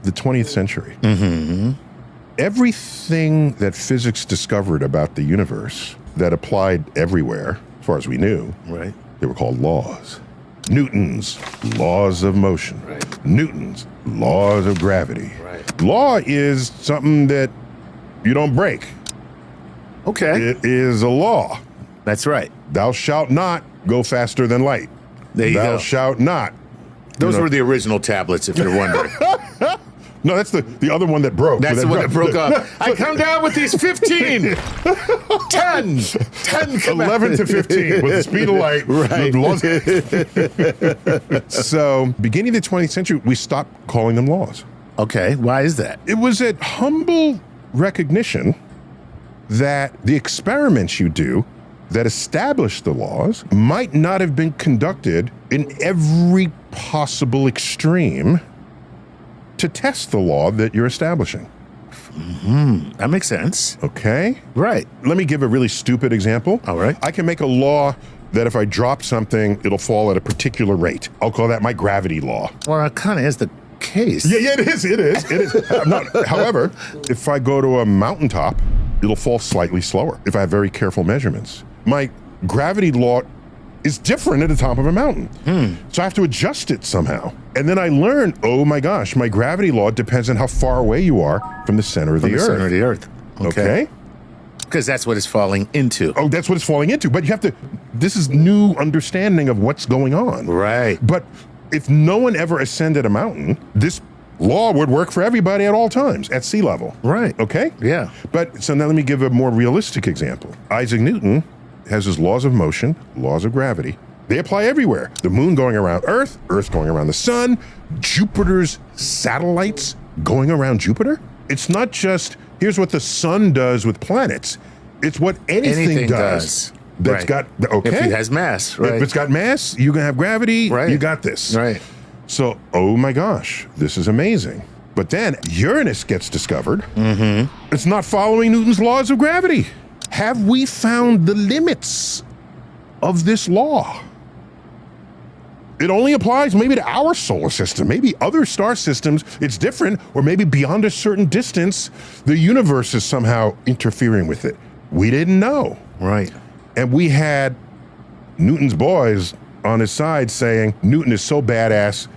the 20th century. Mm-hmm. Everything that physics discovered about the universe that applied everywhere, as far as we knew, Right. they were called laws. Newton's laws of motion. Right. Newton's laws of gravity. Right. Law is something that you don't break. Okay. It is a law. That's right. Thou shalt not go faster than light. There you Thou go. shalt not. Those were the original tablets, if you're wondering. No, that's the other one that broke. That's the one that broke up. I come down with these 15. 10. 10 come 11 to 15 with the speed of light. Right. So, beginning of the 20th century, we stopped calling them laws. Okay. Why is that? It was a humble recognition that the experiments you do that establish the laws might not have been conducted in every possible extreme to test the law that you're establishing. That makes sense. Okay? Right. Let me give a really stupid example. All right. I can make a law that if I drop something, it'll fall at a particular rate. I'll call that my gravity law. Well, it kind of is the case. Yeah, it is. However, if I go to a mountaintop, it'll fall slightly slower if I have very careful measurements. My gravity law is different at the top of a mountain. So I have to adjust it somehow. And then I learned, oh my gosh, my gravity law depends on how far away you are from the center of the Earth. Center of the Earth. Okay? Because that's what it's falling into. Oh, that's what it's falling into. But you have to, this is new understanding of what's going on. Right. But if no one ever ascended a mountain, this law would work for everybody at all times at sea level. Right. Okay? Yeah. But so now let me give a more realistic example. Isaac Newton has his laws of motion, laws of gravity. They apply everywhere. The moon going around Earth, Earth going around the sun, Jupiter's satellites going around Jupiter. It's not just, here's what the sun does with planets. It's what anything does. That's Right. got, okay. If it has mass, right? If it's got mass, you can have gravity, Right. you got this. Right. So, oh my gosh, this is amazing. But then Uranus gets discovered. It's not following Newton's laws of gravity. Have we found the limits of this law? It only applies maybe to our solar system. Maybe other star systems, it's different, or maybe beyond a certain distance, the universe is somehow interfering with it. We didn't know. Right. And we had Newton's boys on his side saying, Newton is so badass,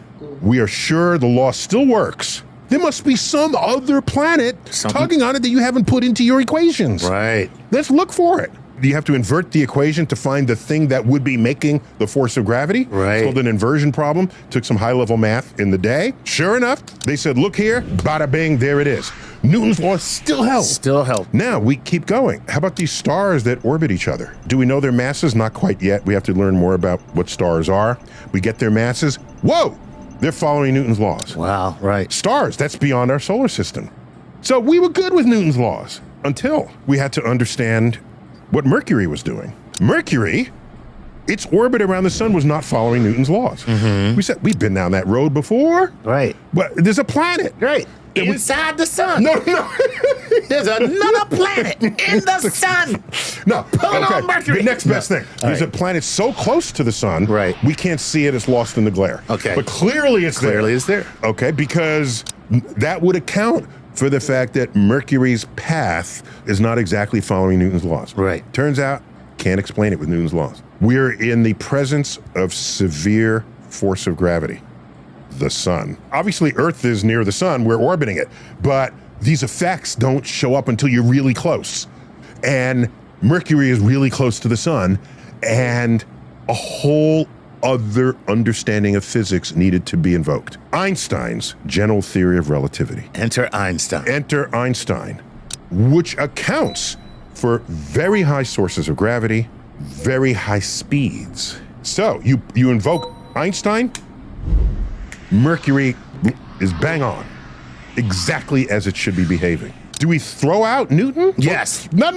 we are sure the law still works. There must be some other planet tugging on it that you haven't put into your equations. Right. Let's look for it. You have to invert the equation to find the thing that would be making the force of gravity. Right. It's called an inversion problem. Took some high-level math in the day. Sure enough, they said, look here, bada bing, there it is. Newton's law still held. Still held. Now, we keep going. How about these stars that orbit each other? Do we know their masses? Not quite yet. We have to learn more about what stars are. We get their masses. Whoa! They're following Newton's laws. Wow, right. Stars, that's beyond our solar system. So we were good with Newton's laws until we had to understand what Mercury was doing. Mercury, its orbit around the sun was not following Newton's laws. We said, we've been down that road before. Right. But there's a planet. Right. Inside the sun. No. There's another planet in the sun. No. Pulling on Mercury. The next best thing. There's right. a planet so close to the sun, Right. we can't see it. It's lost in the glare. Okay. But clearly it's there. Clearly it's there. Okay, because that would account for the fact that Mercury's path is not exactly following Newton's laws. Right. Turns out, can't explain it with Newton's laws. We're in the presence of severe force of gravity. The sun. Obviously, Earth is near the sun, we're orbiting it, but these effects don't show up until you're really close. And Mercury is really close to the sun, and a whole other understanding of physics needed to be invoked. Einstein's general theory of relativity. Enter Einstein. Enter Einstein, which accounts for very high sources of gravity, very high speeds. So you invoke Einstein, Mercury is bang on, exactly as it should be behaving. Do we throw out Newton? Yes. None.